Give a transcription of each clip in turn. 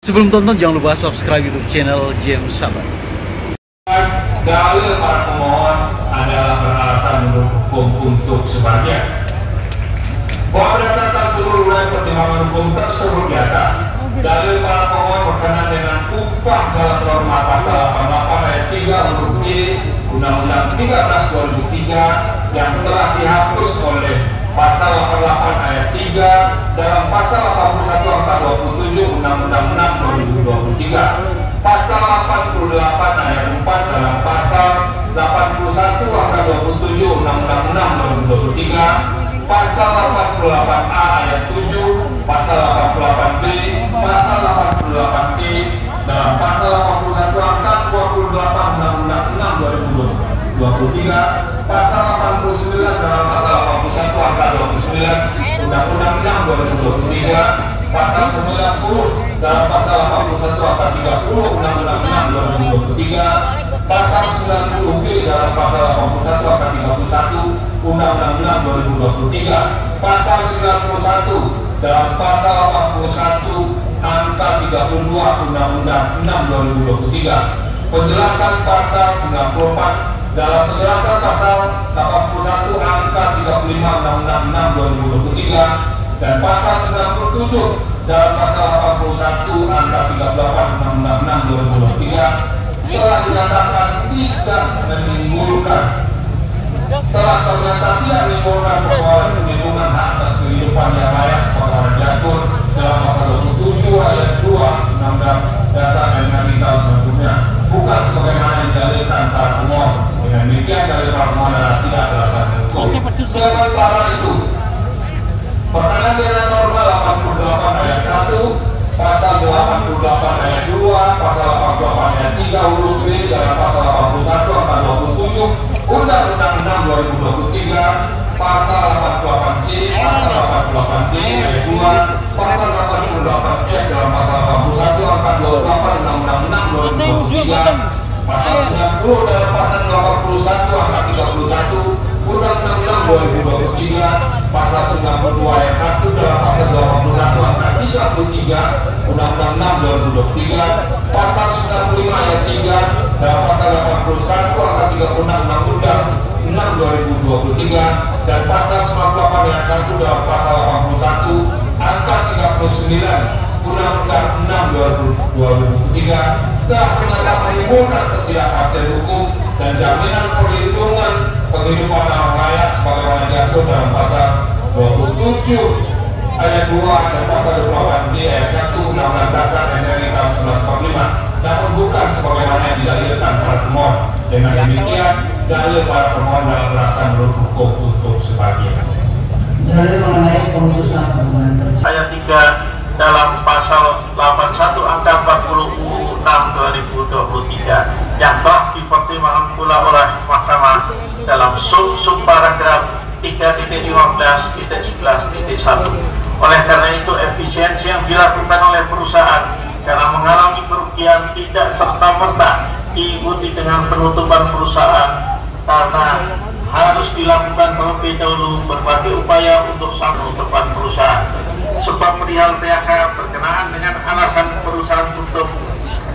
Sebelum tonton jangan lupa subscribe YouTube channel James Sabar. Dalil para pemohon adalah beralasan menurut hukum untuk sebagian bahwa berdasarkan seluruh uraian pertimbangan hukum tersebut di atas, dalil para pemohon berkenaan dengan upah dalam norma pasal 88 ayat 3 huruf C Undang-Undang 13/2003 yang telah dihapus oleh pasal 88 ayat 3 dalam pasal 81 angka 27 Undang-Undang 6/2023, pasal 88 ayat 4 dalam pasal 81 angka 27 Undang-Undang 6/2023, pasal 88A ayat 7, pasal 88B, pasal 88E dalam pasal 81 angka 28 Undang-Undang 6/2023, pasal 89 dalam pasal 81 angka 29 Undang-Undang 6/2023, pasal 90 dalam pasal 81 angka 30 Undang-Undang 6/2023, pasal 90B dalam pasal 81 angka 31 Undang-Undang 6/2023, pasal 91 dalam pasal 81 angka 32 Undang-Undang 6/2023, penjelasan pasal 94 dalam penjelasan pasal 81 angka 35 Undang-Undang 6/2023 dan pasal 97 dalam pasal 81 angka 38 Undang-Undang 6/2023 telah dinyatakan tidak menimbulkan persoalan perlindungan hak atas kehidupan yang layak sebagaimana diatur dalam pasal 27 ayat 2 Undang-Undang Dasar NRI tahun sebelumnya, bukan sebagaimana yang didalilkan para pemohon. Dengan demikian dalil para pemohon adalah tidak berdasarkan hukum. Sementara itu, berkenaan dengan norma 88 ayat 1, pasal 88 ayat 2, pasal 88 ayat 3 huruf B dalam pasal 81 angka 27 Undang-Undang 6/2023, pasal 88C, pasal 88D ayat 2, pasal 88F dalam pasal 81 angka 28 Undang-Undang 6/2023, pasal 90 dalam pasal 81 angka 31 Undang-Undang 6/2023, pasal 92 ayat 1 dalam pasal 81 angka 33 Undang-Undang 6/2023, pasal 95 ayat 3 dalam pasal 81 angka 36 Undang-Undang 6/2023 dan pasal 98 ayat 1 dalam pasal 81 angka 39 Undang-Undang 6/2023 telah ternyata menimbulkan ketidakpastian hukum dan jaminan perlindungan kehidupan orang layak sebagaimana diatur dalam pasal 27 ayat 2 dan pasal 28D ayat 1 Undang-Undang Dasar NRI tahun 1945, namun bukan sebagaimana yang didalilkan para pemohon. Dengan demikian, dalil para pemohon dalam berdasarkan menurut hukum untuk sebagian. Dalil mengenai pemutusan hubungan ayat 3 dalam pasal 81 angka 40 6/2023 yang telah dipertimbangkan pula oleh Mahkamah dalam sub paragraf 3.15.11.1. Oleh karena itu, efisiensi yang dilakukan oleh perusahaan karena mengalami kerugian tidak serta-merta diikuti dengan penutupan perusahaan, karena harus dilakukan terlebih dahulu berbagai upaya untuk penutupan perusahaan. Sebab perihal PHK berkenaan dengan alasan perusahaan tutup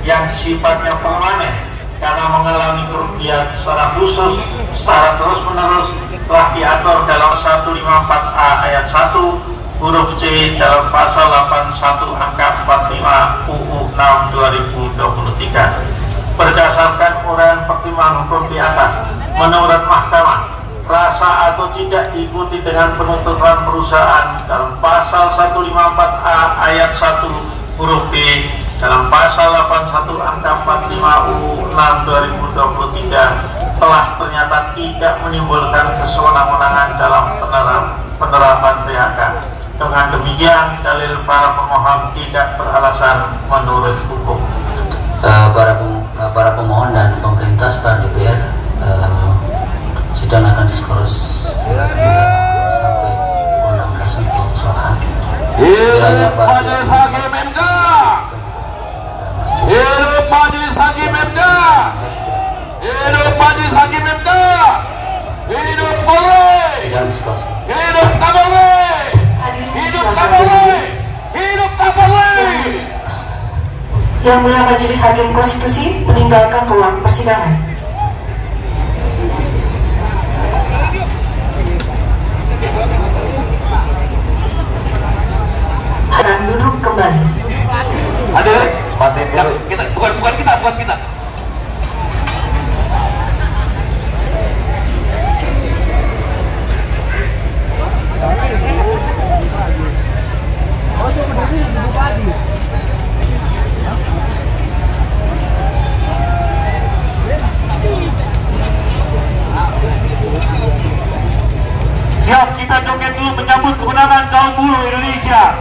yang sifatnya permanen karena mengalami kerugian secara khusus secara terus-menerus telah diatur dalam 154A ayat 1 huruf C dalam pasal 81 angka 45 UU 6 2023. Berdasarkan uraian pertimbangan hukum di atas, menurut Mahkamah, rasa atau tidak diikuti dengan penutupan perusahaan dalam pasal 154A ayat 1 huruf B dalam pasal 81 angka 45 UU 6 2023 telah ternyata tidak menimbulkan kesewenang-wenangan dalam penerapan PHK. Dengan demikian, dalil para pemohon tidak beralasan menurut hukum. Para pemohon dan pemerintah setelah DPR sidang akan diskors sampai pembebasan persoalan. Hidup Majelis Hakim MK! Hidup Majelis Hakim MK! Hidup Majelis Hakim MK! Hidup boleh! Hidup tak boleh! Hidup tak boleh! Hidup tak boleh! Yang Mulia Majelis Hakim Konstitusi meninggalkan ruang persidangan. Akan duduk kembali. Hadir, kita bukan kita. Siap, kita joget dulu menyambut kemenangan kaum buruh Indonesia.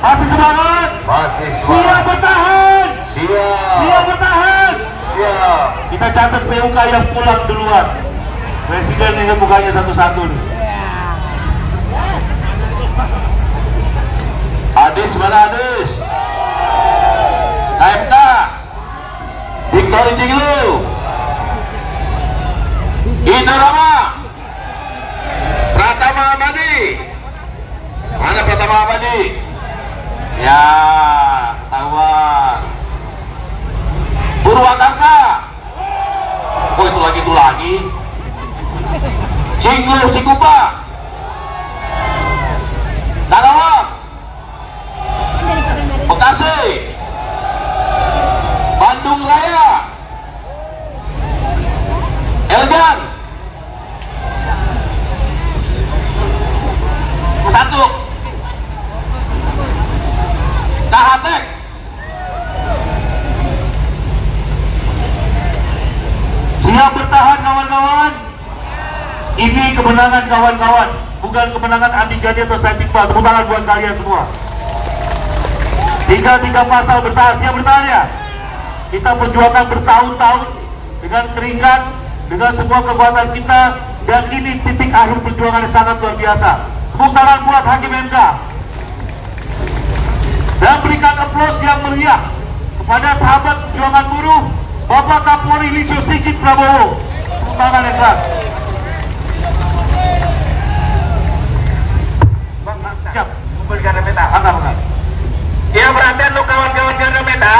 Masih semangat? Masih Siap bertahan? Siap Bertahan? Siap. Kita catat PUK yang pulang duluan. Presiden ini bukannya satu-satu nih. Adis mana Adis? KMK Victor Cinglu Indorama Pratama Abadi. Mana Pratama Abadi? Ya, ketahuan. Purwakarta. Oh, itu lagi. Cinglu, Cikupa. Karawang. Bekasi. Bandung Raya. Elgan. Satu. Kahatek. Siap bertahan kawan-kawan. Ini kemenangan kawan-kawan, bukan kemenangan Andi Gani atau saya Iqbal. Tepuk tangan buat kalian semua. Tiga pasal bertahan, siap bertahan ya. Kita perjuangkan bertahun-tahun dengan keringat, dengan semua kekuatan kita, dan ini titik akhir perjuangan yang sangat luar biasa. Tepuk tangan buat Hakim MK. Dan berikan aplaus yang meriah kepada sahabat perjuangan buruh, Bapak Kapolri Lisio Sigit Prabowo. Tepuk tangan yang keras. Siap, kumpul Garda Meta. Angkat. Ya, perhatian untuk kawan-kawan Garda Meta.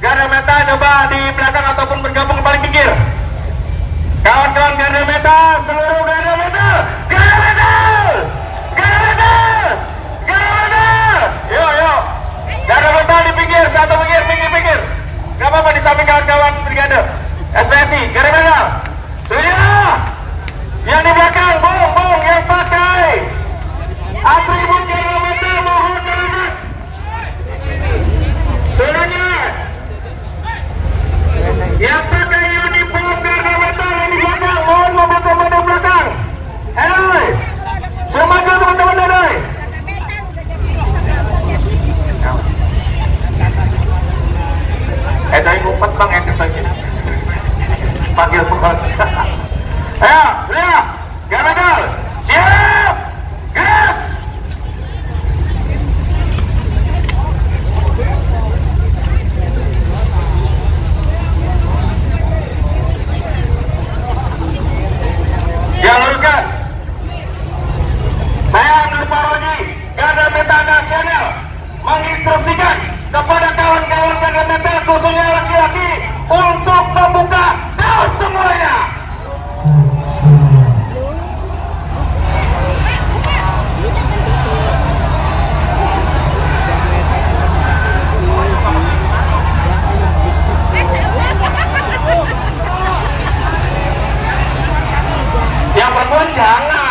Garda Meta coba di belakang ataupun bergabung ke paling pinggir. Kawan-kawan Garda Meta, seluruh Garda Meta, Garda Meta, Garda Meta, Garda Meta. Yuk. Garda Meta di pinggir, satu pinggir. Gak apa-apa di samping kawan-kawan brigade. SPSI, Garda Meta. Sudah. Yang di belakang, bung, yang pakai atribut Garda Meta mohon hormat. Selanjutnya yang pakai uniform Garda Meta yang di belakang mohon membuat teman-teman belakang. Hello, semangat teman-teman Hello. Dari ngumpet bang yang ketanya panggil pun. Ayo, lihat Garda Meta, siap, gerak. Yang luruskan. Saya Nur Paroji, Garda Meta Nasional, menginstruksikan kepada kawan-kawan Garda Meta khususnya laki-laki untuk membuka kaos semuanya. Yang perempuan jangan.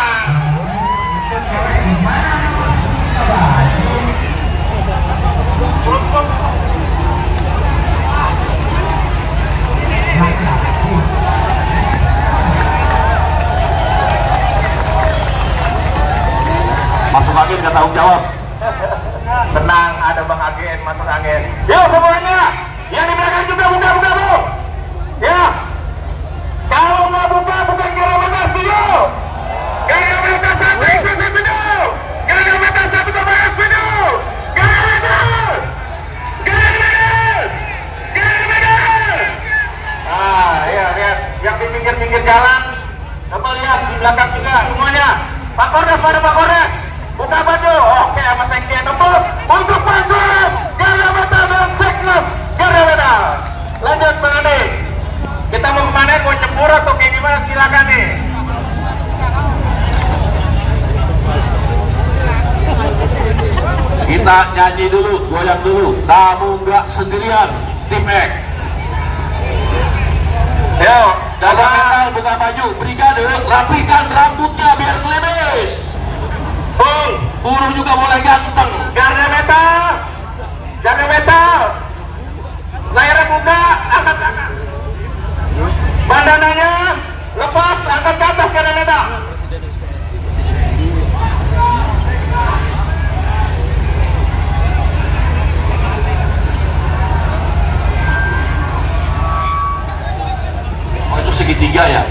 Masuk angin kata tanggung jawab. Tenang, ada Bang Agen masuk angin. Yuk semuanya, yang di belakang juga buka bu. Ya, kalau nggak buka bukan Garda Meta, setuju? Garda Meta satu instruksi setuju. Garda Meta satu komandan setuju. Garda Meta. Ya lihat, yang di pinggir jalan. Coba lihat di belakang juga semuanya. Pak Kordes, mana Pak Kordes? Buka baju. Oke, sama Sekjen. Tembus untuk Pak Kordes, Garda Meta dan Seknas Garda Kita nyanyi dulu, goyang dulu. Kamu nggak sendirian, tim X. Yo, jaga mental, buka baju, brigade, rapikan rambutnya biar klimis. Burung juga boleh ganteng. Garda metal, layarnya buka, angkat. Bandananya lepas, angkat ke atas garda metal. Oh, itu segitiga ya?